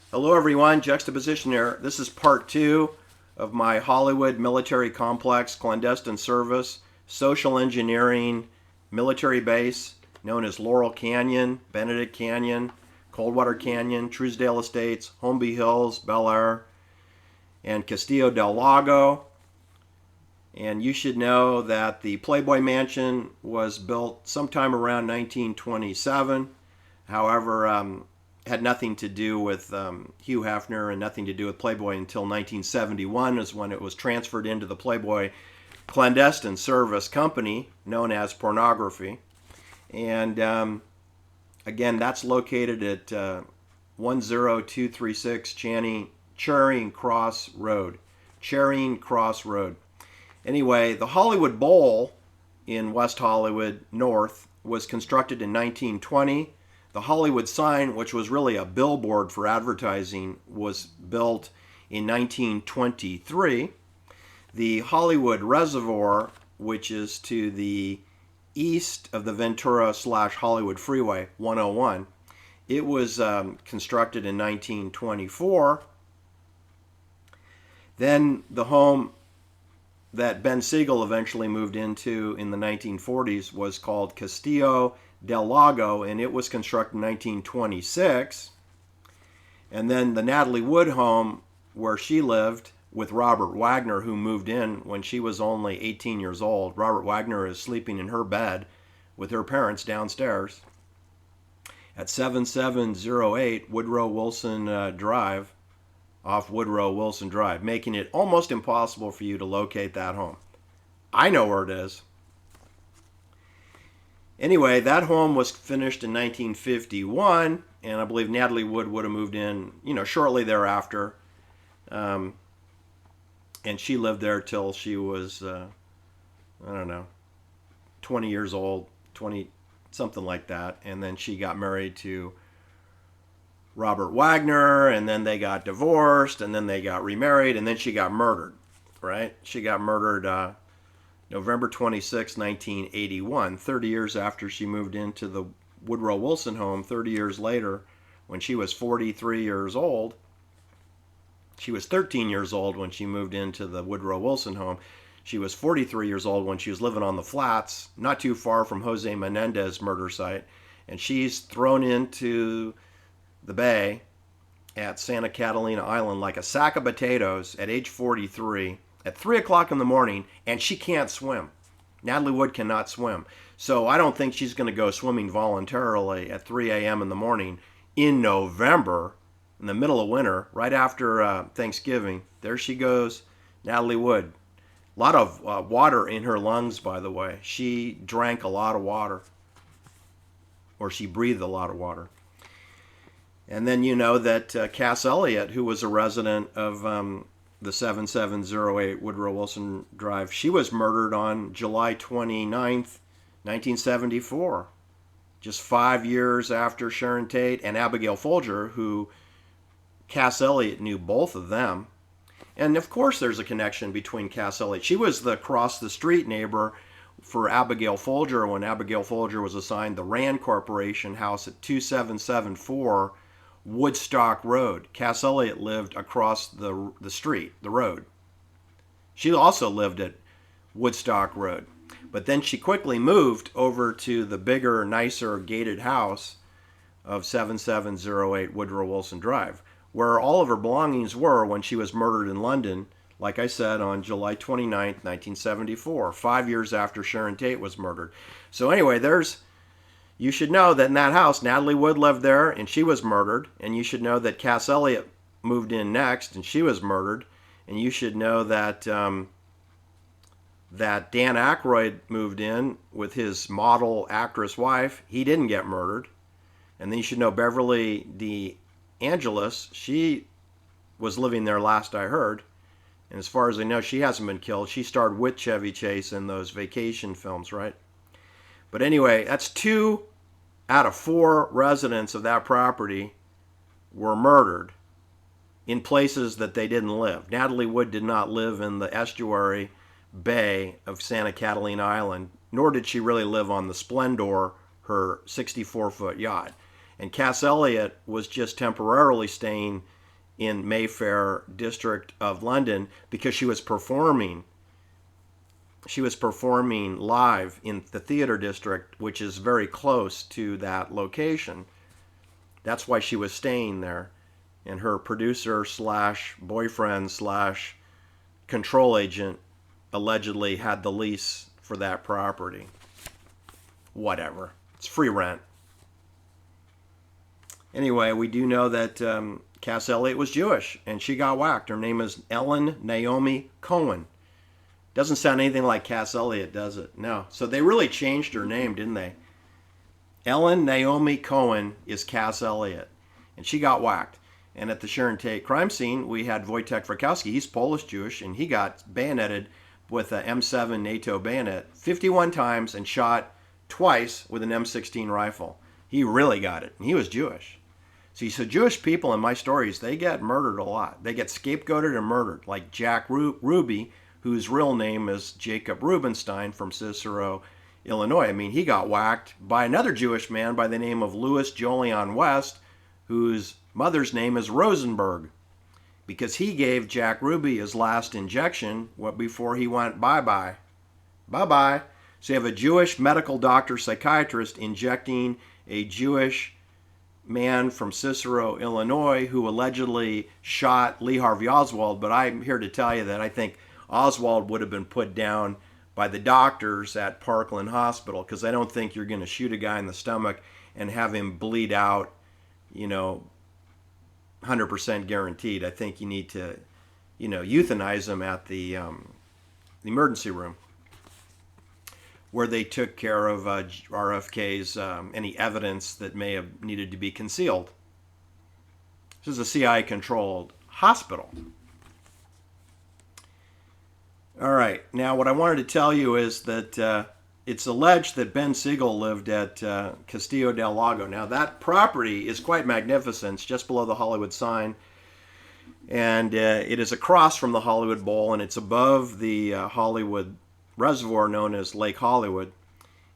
Hello, everyone. Juxtaposition here. This is part two of my Hollywood military complex clandestine service social engineering military base known as Laurel Canyon, Benedict Canyon, Coldwater Canyon, Truesdale Estates, Holmby Hills, Bel Air, and Castillo Del Lago. And you should know that the Playboy Mansion was built sometime around 1927. However, had nothing to do with Hugh Hefner and nothing to do with Playboy until 1971 is when it was transferred into the Playboy clandestine service company known as Pornography. And again, that's located at 10236 Charing Cross Road. Charing Cross Road. Anyway, the Hollywood Bowl in West Hollywood North was constructed in 1920. The Hollywood sign, which was really a billboard for advertising, was built in 1923. The Hollywood Reservoir, which is to the east of the Ventura/Hollywood Freeway 101, it was constructed in 1924. Then the home that Ben Seigel eventually moved into in the 1940s was called Castillo Del Lago, and it was constructed in 1926. And then the Natalie Wood home, where she lived with Robert Wagner, who moved in when she was only 18 years old. Robert Wagner is sleeping in her bed with her parents downstairs at 7708 Woodrow Wilson Drive, off Woodrow Wilson Drive, making it almost impossible for you to locate that home. I know where it is. Anyway, that home was finished in 1951, and I believe Natalie Wood would have moved in, shortly thereafter. And she lived there till she was, 20 years old, 20, something like that. And then she got married to Robert Wagner, and then they got divorced, and then they got remarried, and then she got murdered, right? She got murdered November 26, 1981, 30 years after she moved into the Woodrow Wilson home. 30 years later, when she was 43 years old. She was 13 years old when she moved into the Woodrow Wilson home. She was 43 years old when she was living on the flats, not too far from Jose Menendez's murder site. And she's thrown into the bay at Santa Catalina Island like a sack of potatoes at age 43 at 3 o'clock in the morning, and she can't swim. Natalie Wood cannot swim. So I don't think she's going to go swimming voluntarily at 3 a.m. in the morning in November, in the middle of winter, right after Thanksgiving. There she goes, Natalie Wood. A lot of water in her lungs, by the way. She drank a lot of water, or she breathed a lot of water. And then you know that Cass Elliott, who was a resident of the 7708 Woodrow Wilson Drive, she was murdered on July 29th, 1974, just 5 years after Sharon Tate and Abigail Folger, who Cass Elliott knew both of them. And of course there's a connection between Cass Elliott. She was the cross-the-street neighbor for Abigail Folger when Abigail Folger was assigned the Rand Corporation house at 2774 Woodstock Road. Cass Elliott lived across the street, the road. She also lived at Woodstock Road. But then she quickly moved over to the bigger, nicer gated house of 7708 Woodrow Wilson Drive, where all of her belongings were when she was murdered in London, like I said, on July 29th, 1974, 5 years after Sharon Tate was murdered. So anyway, you should know that in that house, Natalie Wood lived there, and she was murdered. And you should know that Cass Elliott moved in next, and she was murdered. And you should know that that Dan Aykroyd moved in with his model actress wife. He didn't get murdered. And then you should know Beverly DeAngelis, she was living there last I heard. And as far as I know, she hasn't been killed. She starred with Chevy Chase in those vacation films, right? But anyway, that's 2 out of 4 residents of that property were murdered in places that they didn't live. Natalie Wood did not live in the estuary bay of Santa Catalina Island, nor did she really live on the Splendor, her 64-foot yacht. And Cass Elliott was just temporarily staying in Mayfair district of London because she was performing. She was performing live in the theater district, which is very close to that location. That's why she was staying there. And her producer slash boyfriend slash control agent allegedly had the lease for that property. Whatever. It's free rent. Anyway, we do know that Cass Elliot was Jewish, and she got whacked. Her name is Ellen Naomi Cohen. Doesn't sound anything like Cass Elliot, does it? No. So they really changed her name, didn't they? Ellen Naomi Cohen is Cass Elliot, and she got whacked. And at the Sharon Tate crime scene, we had Wojtek Frykowski. He's Polish-Jewish, and he got bayoneted with a M7 NATO bayonet 51 times and shot twice with an M16 rifle. He really got it, and he was Jewish. See, so Jewish people in my stories, they get murdered a lot. They get scapegoated and murdered, like Jack Ruby, whose real name is Jacob Rubenstein from Cicero, Illinois. I mean, he got whacked by another Jewish man by the name of Louis Jolion West, whose mother's name is Rosenberg, because he gave Jack Ruby his last injection before he went bye-bye. Bye-bye. So you have a Jewish medical doctor psychiatrist injecting a Jewish man from Cicero, Illinois, who allegedly shot Lee Harvey Oswald. But I'm here to tell you that I think Oswald would have been put down by the doctors at Parkland Hospital, because I don't think you're going to shoot a guy in the stomach and have him bleed out, 100% guaranteed. I think you need to, euthanize him at the emergency room, where they took care of RFK's any evidence that may have needed to be concealed. This is a CIA-controlled hospital. All right. Now, what I wanted to tell you is that it's alleged that Ben Seigel lived at Castillo Del Lago. Now, that property is quite magnificent. It's just below the Hollywood sign. And it is across from the Hollywood Bowl, and it's above the Hollywood reservoir known as Lake Hollywood.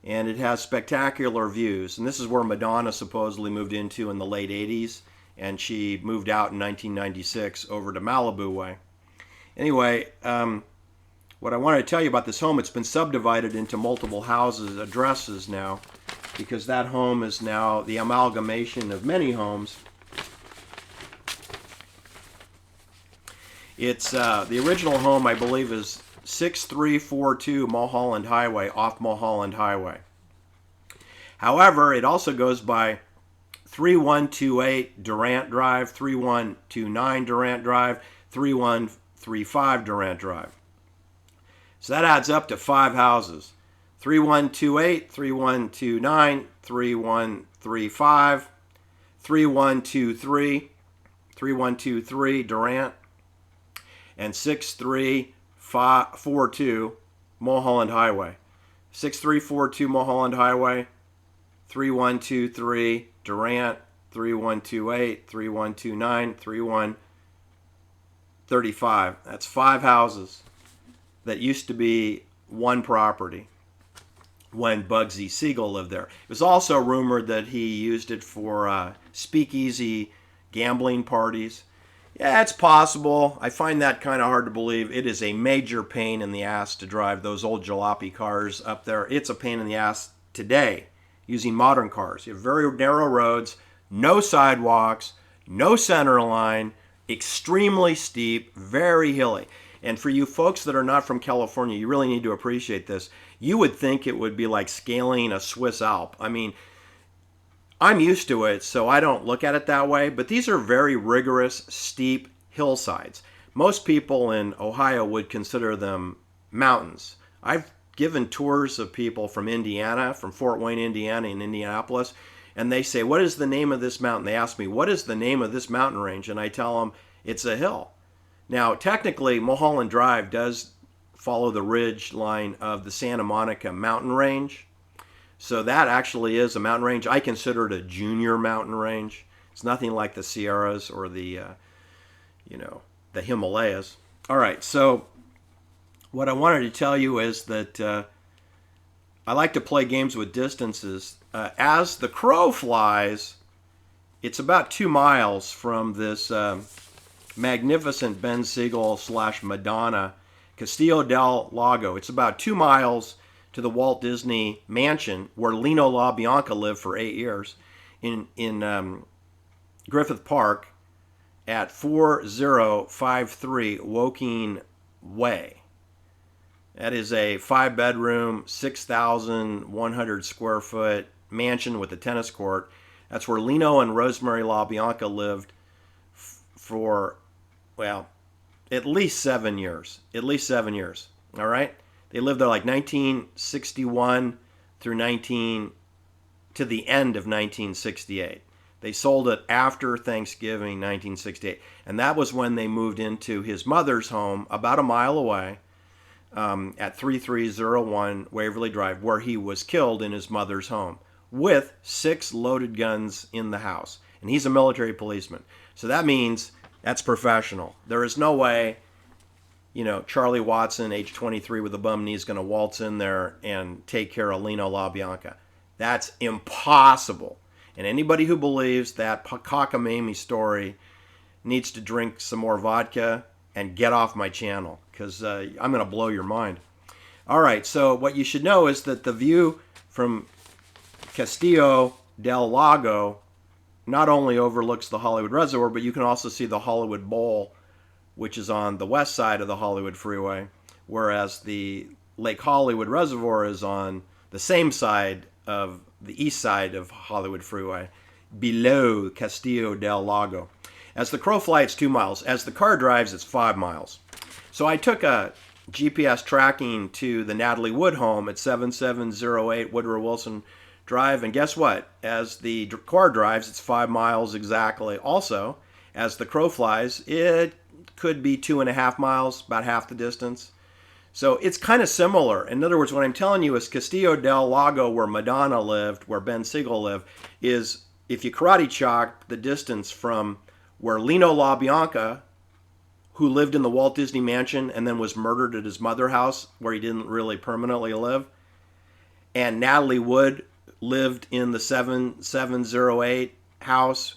And it has spectacular views. And this is where Madonna supposedly moved into in the late 80s. And she moved out in 1996 over to Malibu way. Anyway, what I wanted to tell you about this home, it's been subdivided into multiple houses, addresses now, because that home is now the amalgamation of many homes. It's the original home, I believe, is 6342 Mulholland Highway, off Mulholland Highway. However, it also goes by 3128 Durant Drive, 3129 Durant Drive, 3135 Durant Drive. So that adds up to 5 houses. 3128, 3129, 3135, 3123, 3123 Durant, and 6342 Mulholland Highway. 6342 Mulholland Highway, 3123 Durant, 3128, 3129, 3135. That's 5 houses that used to be one property when Bugsy Seigel lived there. It was also rumored that he used it for speakeasy gambling parties. Yeah, it's possible. I find that kind of hard to believe. It is a major pain in the ass to drive those old jalopy cars up there. It's a pain in the ass today using modern cars. You have very narrow roads, no sidewalks, no center line, extremely steep, very hilly. And for you folks that are not from California, you really need to appreciate this. You would think it would be like scaling a Swiss Alp. I mean, I'm used to it, so I don't look at it that way. But these are very rigorous, steep hillsides. Most people in Ohio would consider them mountains. I've given tours of people from Indiana, from Fort Wayne, Indiana, and Indianapolis, and they say, what is the name of this mountain? They ask me, what is the name of this mountain range? And I tell them, it's a hill. Now, technically, Mulholland Drive does follow the ridge line of the Santa Monica mountain range. So that actually is a mountain range. I consider it a junior mountain range. It's nothing like the Sierras or the Himalayas. All right, so what I wanted to tell you is that I like to play games with distances. As the crow flies, it's about 2 miles from this magnificent Ben Siegel / Madonna, Castillo Del Lago. It's about 2 miles to the Walt Disney Mansion where Lino LaBianca lived for 8 years in Griffith Park at 4053 Woking Way. That is a 5-bedroom, 6,100 square foot mansion with a tennis court. That's where Lino and Rosemary LaBianca lived for, well, at least 7 years. At least 7 years. All right? They lived there like 1961 through to the end of 1968. They sold it after Thanksgiving 1968. And that was when they moved into his mother's home about a mile away at 3301 Waverly Drive, where he was killed in his mother's home with 6 loaded guns in the house. And he's a military policeman. So that means that's professional. There is no way, Charlie Watson, age 23 with a bum knee, is going to waltz in there and take care of Lino LaBianca. That's impossible. And anybody who believes that cockamamie story needs to drink some more vodka and get off my channel, because I'm going to blow your mind. All right, so what you should know is that the view from Castillo Del Lago not only overlooks the Hollywood Reservoir, but you can also see the Hollywood Bowl, which is on the west side of the Hollywood Freeway, whereas the Lake Hollywood Reservoir is on the same side of the east side of Hollywood Freeway, below Castillo Del Lago. As the crow flies, it's 2 miles. As the car drives, it's 5 miles. So I took a GPS tracking to the Natalie Wood home at 7708 Woodrow Wilson Drive, and guess what? As the car drives, it's 5 miles exactly. Also, as the crow flies, it could be 2.5 miles, about half the distance. So it's kind of similar. In other words, what I'm telling you is Castillo Del Lago, where Madonna lived, where Ben Siegel lived, is, if you karate chop the distance from where Lino LaBianca, who lived in the Walt Disney Mansion and then was murdered at his mother's house, where he didn't really permanently live, and Natalie Wood lived in the 7708 house,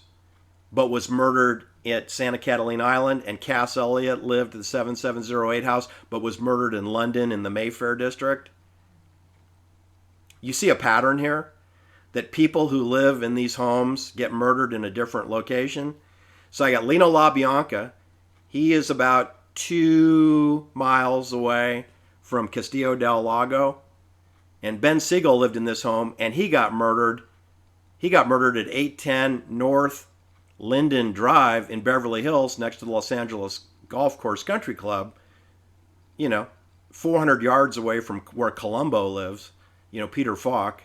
but was murdered at Santa Catalina Island, and Cass Elliot lived at the 7708 house, but was murdered in London in the Mayfair district. You see a pattern here? That people who live in these homes get murdered in a different location. So I got Lino LaBianca. He is about 2 miles away from Castillo Del Lago. And Ben Siegel lived in this home, and he got murdered. He got murdered at 810 North Linden Drive in Beverly Hills, next to the Los Angeles Golf Course Country Club, 400 yards away from where Columbo lives, Peter Falk.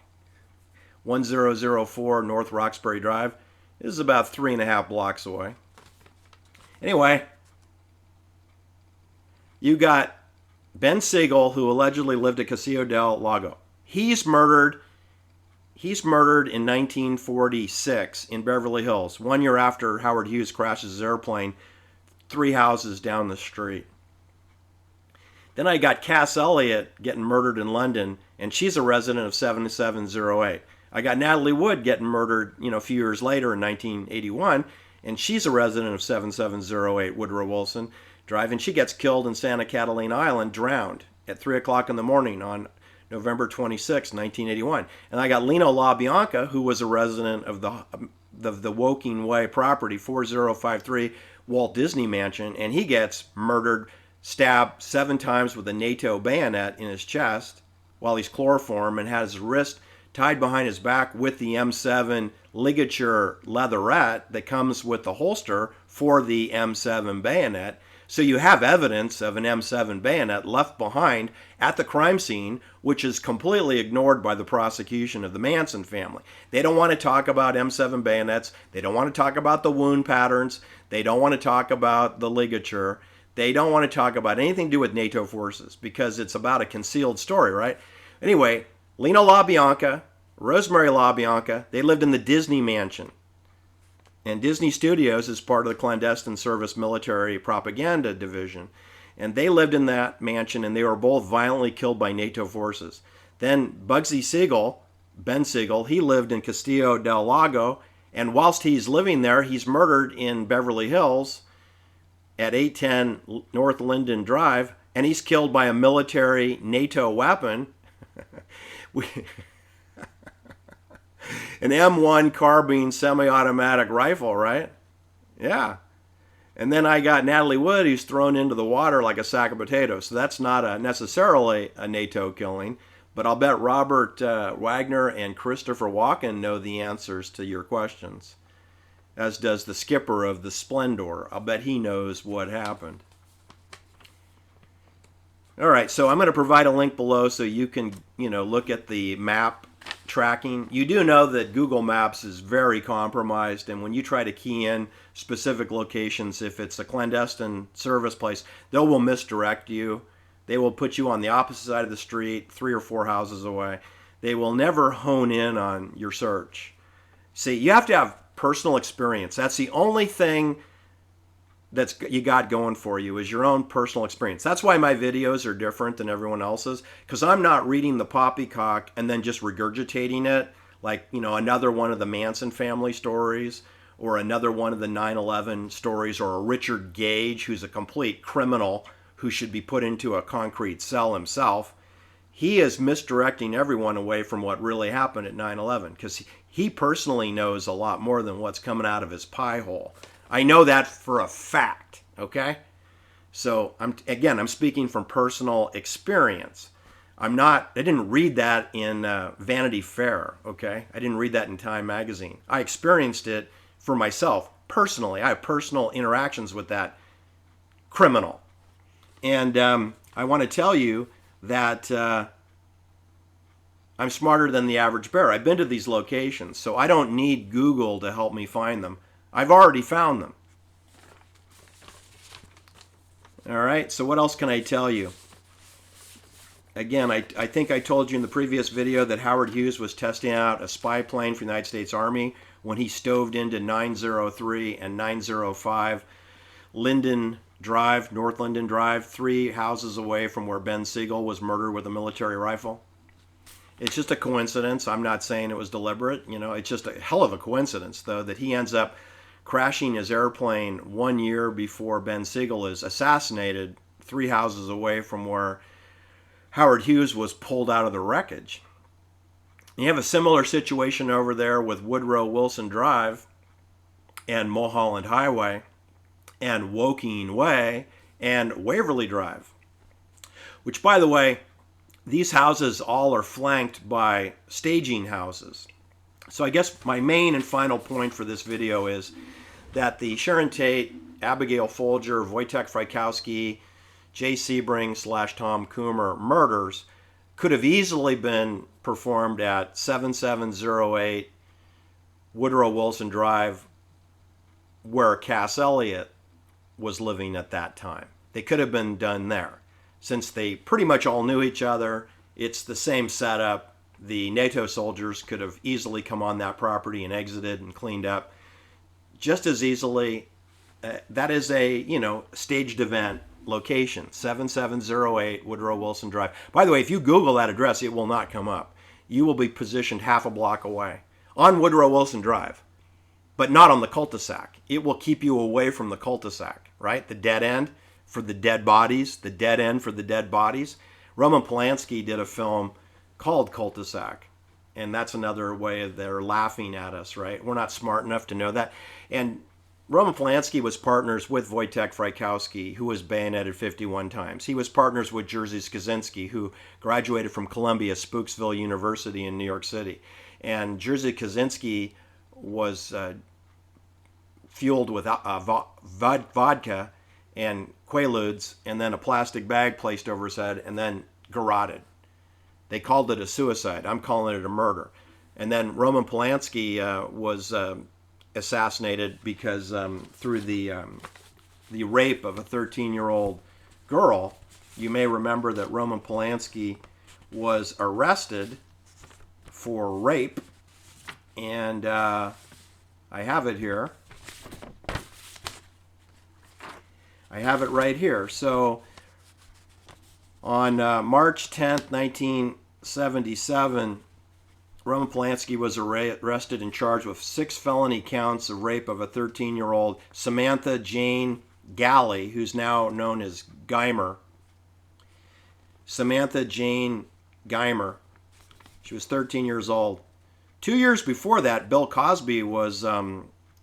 1004 North Roxbury Drive. This is about 3.5 blocks away. Anyway, you got Ben Siegel, who allegedly lived at Castillo Del Lago. He's murdered in 1946 in Beverly Hills, 1 year after Howard Hughes crashes his airplane 3 houses down the street. Then I got Cass Elliot getting murdered in London, and she's a resident of 7708. I got Natalie Wood getting murdered, a few years later in 1981, and she's a resident of 7708 Woodrow Wilson Drive, and she gets killed in Santa Catalina Island, drowned at 3 o'clock in the morning on November 26, 1981. And I got Lino LaBianca, who was a resident of the Woking Way property, 4053 Walt Disney Mansion, and he gets murdered, stabbed 7 times with a NATO bayonet in his chest while he's chloroformed, and has his wrist tied behind his back with the M7 ligature leatherette that comes with the holster for the M7 bayonet. So you have evidence of an M7 bayonet left behind at the crime scene, which is completely ignored by the prosecution of the Manson family. They don't want to talk about M7 bayonets. They don't want to talk about the wound patterns. They don't want to talk about the ligature. They don't want to talk about anything to do with NATO forces, because it's about a concealed story, right? Anyway, Lino LaBianca, Rosemary LaBianca, they lived in the Disney Mansion. And Disney Studios is part of the clandestine service military propaganda division. And they lived in that mansion, and they were both violently killed by NATO forces. Then Bugsy Seigel, Ben Siegel, he lived in Castillo Del Lago, and whilst he's living there, he's murdered in Beverly Hills at 810 North Linden Drive, and he's killed by a military NATO weapon. An M1 carbine semi-automatic rifle, right? Yeah. And then I got Natalie Wood, who's thrown into the water like a sack of potatoes. So that's not necessarily a NATO killing, but I'll bet Robert Wagner and Christopher Walken know the answers to your questions, as does the skipper of the Splendor. I'll bet he knows what happened. All right, so I'm going to provide a link below so you can, look at the map tracking. You do know that Google Maps is very compromised, and when you try to key in specific locations, if it's a clandestine service place, they will misdirect you. They will put you on the opposite side of the street, 3 or 4 houses away. They will never hone in on your search. See, you have to have personal experience. That's the only thing that's you got going for you, is your own personal experience. That's why my videos are different than everyone else's, because I'm not reading the poppycock and then just regurgitating it like, another one of the Manson family stories, or another one of the 9/11 stories, or a Richard Gage, who's a complete criminal who should be put into a concrete cell himself. He is misdirecting everyone away from what really happened at 9/11, because he personally knows a lot more than what's coming out of his pie hole. I know that for a fact, okay? So, I'm speaking from personal experience. I didn't read that in Vanity Fair, okay? I didn't read that in Time magazine. I experienced it for myself, personally. I have personal interactions with that criminal. And I want to tell you that I'm smarter than the average bear. I've been to these locations, so I don't need Google to help me find them. I've already found them. All right, so what else can I tell you? Again, I think I told you in the previous video that Howard Hughes was testing out a spy plane for the United States Army when he stoved into 903 and 905 Linden Drive, North Linden Drive, 3 houses away from where Ben Seigel was murdered with a military rifle. It's just a coincidence. I'm not saying it was deliberate. It's just a hell of a coincidence, though, that he ends up crashing his airplane 1 year before Ben Seigel is assassinated, 3 houses away from where Howard Hughes was pulled out of the wreckage. You have a similar situation over there with Woodrow Wilson Drive and Mulholland Highway and Woking Way and Waverly Drive, which, by the way, these houses all are flanked by staging houses. So I guess my main and final point for this video is that the Sharon Tate, Abigail Folger, Wojtek Frykowski, Jay Sebring / Tom Coomer murders could have easily been performed at 7708 Woodrow Wilson Drive, where Cass Elliott was living at that time. They could have been done there. Since they pretty much all knew each other, it's the same setup. The NATO soldiers could have easily come on that property and exited and cleaned up just as easily. That is a, staged event location, 7708 Woodrow Wilson Drive. By the way, if you Google that address, it will not come up. You will be positioned half a block away on Woodrow Wilson Drive, but not on the cul-de-sac. It will keep you away from the cul-de-sac, right? The dead end for the dead bodies, the dead end for the dead bodies. Roman Polanski did a film called Cul-de-sac, and that's another way they're laughing at us, right? We're not smart enough to know that. And Roman Polanski was partners with Wojtek Frykowski, who was bayoneted 51 times. He was partners with Jerzy Kaczynski, who graduated from Columbia Spooksville University in New York City. And Jerzy Kaczynski was fueled with vodka and Quaaludes, and then a plastic bag placed over his head, and then garroted. They called it a suicide. I'm calling it a murder. And then Roman Polanski was assassinated because through the rape of a 13-year-old girl. You may remember that Roman Polanski was arrested for rape, and I have it here. I have it right here. So on March 10th, 1977, Roman Polanski was arrested and charged with 6 felony counts of rape of a 13-year-old Samantha Jane Galley, who's now known as Geimer. Samantha Jane Geimer. She was 13 years old. 2 years before that, Bill Cosby was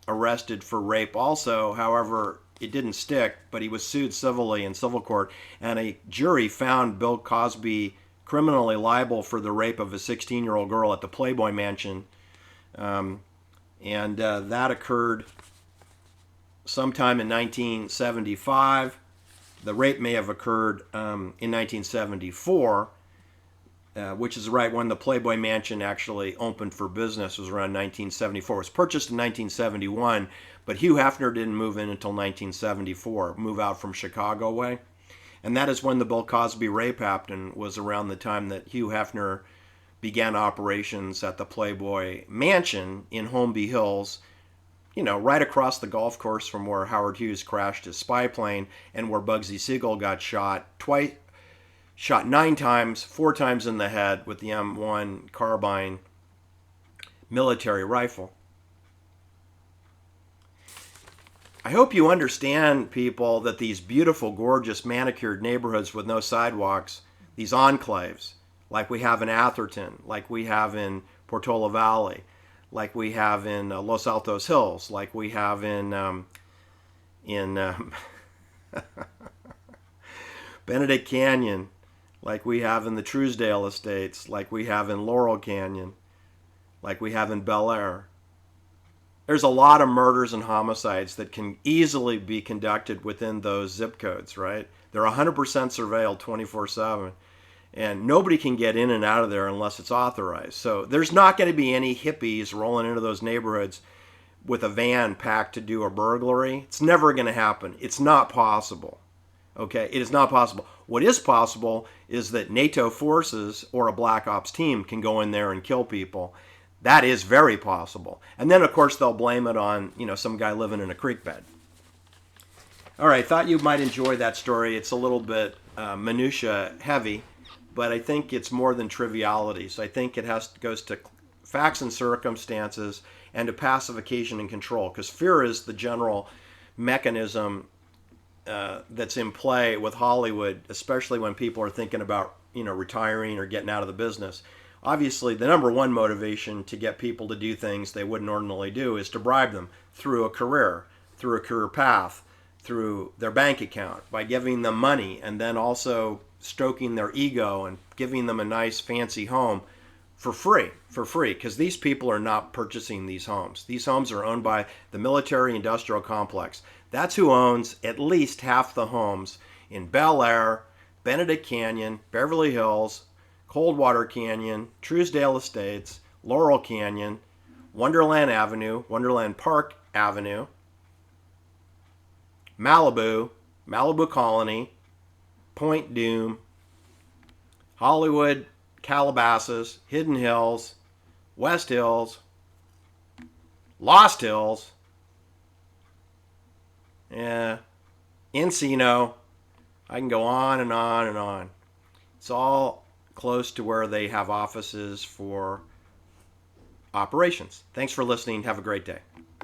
arrested for rape also. However, it didn't stick, but he was sued civilly in civil court, and a jury found Bill Cosby criminally liable for the rape of a 16-year-old girl at the Playboy Mansion. And that occurred sometime in 1975. The rape may have occurred in 1974, which is right when the Playboy Mansion actually opened for business. It was around 1974. It was purchased in 1971, but Hugh Hefner didn't move in until 1974, move out from Chicago way. And that is when the Bill Cosby rape happened, was around the time that Hugh Hefner began operations at the Playboy Mansion in Holmby Hills, right across the golf course from where Howard Hughes crashed his spy plane and where Bugsy Seigel got shot 9 times, 4 times in the head with the M1 carbine military rifle. I hope you understand, people, that these beautiful, gorgeous, manicured neighborhoods with no sidewalks, these enclaves, like we have in Atherton, like we have in Portola Valley, like we have in Los Altos Hills, like we have in Benedict Canyon, like we have in the Truesdale Estates, like we have in Laurel Canyon, like we have in Bel Air. There's a lot of murders and homicides that can easily be conducted within those zip codes, right? They're 100% surveilled 24/7. And nobody can get in and out of there unless it's authorized. So there's not going to be any hippies rolling into those neighborhoods with a van packed to do a burglary. It's never going to happen. It's not possible. Okay? It is not possible. What is possible is that NATO forces or a black ops team can go in there and kill people. That is very possible. And then, of course, they'll blame it on, some guy living in a creek bed. All right, thought you might enjoy that story. It's a little bit minutia heavy, but I think it's more than trivialities. I think it goes to facts and circumstances and to pacification and control, because fear is the general mechanism that's in play with Hollywood, especially when people are thinking about, retiring or getting out of the business. Obviously, the number one motivation to get people to do things they wouldn't ordinarily do is to bribe them through a career path, through their bank account, by giving them money, and then also stoking their ego and giving them a nice fancy home for free, because these people are not purchasing these homes. These homes are owned by the military industrial complex. That's who owns at least half the homes in Bel Air, Benedict Canyon, Beverly Hills, Coldwater Canyon, Truesdale Estates, Laurel Canyon, Wonderland Avenue, Wonderland Park Avenue, Malibu, Malibu Colony, Point Dume, Hollywood, Calabasas, Hidden Hills, West Hills, Lost Hills, Encino. I can go on and on and on. It's all close to where they have offices for operations. Thanks for listening. Have a great day.